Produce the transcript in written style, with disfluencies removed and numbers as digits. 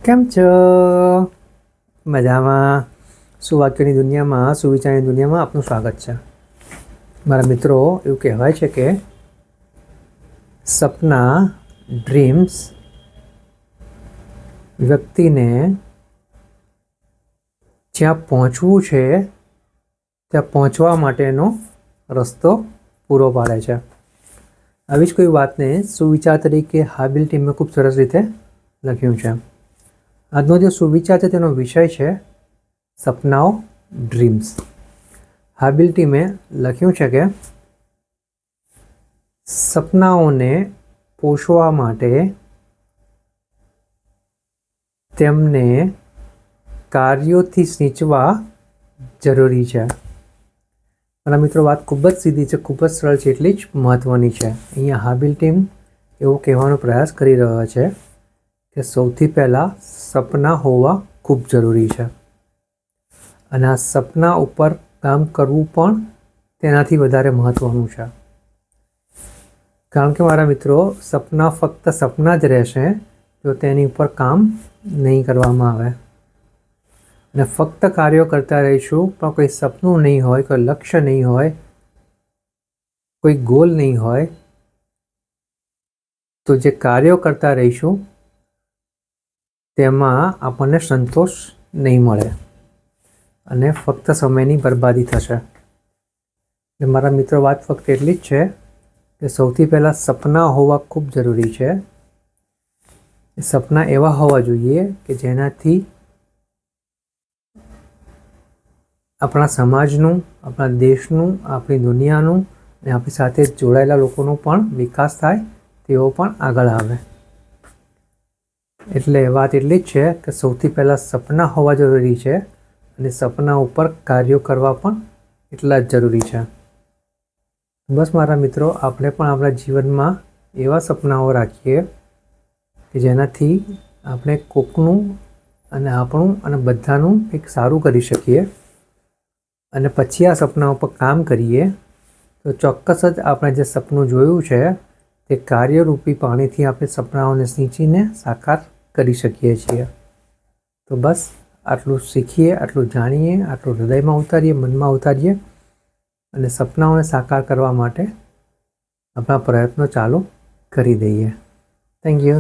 કેમ છો? મજામાં? સુવાક્યોની દુનિયામાં, સુવિચારની દુનિયામાં આપનું સ્વાગત છે. મારા મિત્રો, એવું કહેવાય છે કે સપના, ડ્રીમ્સ વ્યક્તિને જ્યાં પહોંચવું છે ત્યાં પહોંચવા માટેનો રસ્તો પૂરો પાડે છે. આવી જ કોઈ વાતને સુવિચાર તરીકે હાબિલ ટીમે ખૂબ સરસ રીતે લખ્યું છે. આજનો જે સુવિચાર છે તેનો વિષય છે સપનાઓ, ડ્રીમ્સ. હાબિલ ટીમે લખ્યું છે કે સપનાઓને પોષવા માટે તેમને કાર્યોથી સિંચવા જરૂરી છે. મારા મિત્રો, વાત ખૂબ જ સીધી છે, ખૂબ જ સરળ છે, એટલી જ મહત્ત્વની છે. અહીંયા હાબિલ ટીમ એવો કહેવાનો પ્રયાસ કરી રહ્યો છે કે સૌથી પહેલાં સપના હોવા ખૂબ જરૂરી છે અને આ સપના ઉપર કામ કરવું પણ તેનાથી વધારે મહત્ત્વનું છે. કારણ કે મારા મિત્રો, સપના ફક્ત સપના જ રહેશે જો તેની ઉપર કામ નહીં કરવામાં આવે. અને ફક્ત કાર્યો કરતા રહીશું પણ કોઈ સપનું નહીં હોય, કોઈ લક્ષ્ય નહીં હોય, કોઈ ગોલ નહીં હોય, તો જે કાર્યો કરતા રહીશું તેમાં આપણને સંતોષ નહીં મળે અને ફક્ત સમયની બરબાદી થશે. એટલે મારા મિત્રો, વાત ફક્ત એટલી જ છે કે સૌથી પહેલાં સપના હોવા ખૂબ જરૂરી છે. સપના એવા હોવા જોઈએ કે જેનાથી આપણા સમાજનું, આપણા દેશનું, આપણી દુનિયાનું અને આપણી સાથે જોડાયેલા લોકોનો પણ વિકાસ થાય, તેઓ પણ આગળ આવે. એટલે વાત એટલી જ છે કે સૌથી પહેલાં સપના હોવા જરૂરી છે અને સપના ઉપર કાર્યો કરવા પણ એટલા જ જરૂરી છે. બસ મારા મિત્રો, આપણે પણ આપણા જીવનમાં એવા સપનાઓ રાખીએ કે જેનાથી આપણે કોકનું અને આપણું અને બધાનું કંઈક સારું કરી શકીએ અને પછી આ સપના ઉપર કામ કરીએ તો ચોક્કસ જ આપણે જે સપનું જોયું છે તે કાર્યરૂપી પાણીથી આપણે સપનાઓને સિંચીને સાકાર કરી શકીએ છીએ. તો બસ આટલું શીખીએ, આટલું જાણીએ, આટલું હૃદયમાં ઉતારીએ, મનમાં ઉતારીએ અને સપનાઓને સાકાર કરવા માટે આપણા પ્રયત્નો ચાલુ કરી દઈએ. Thank you.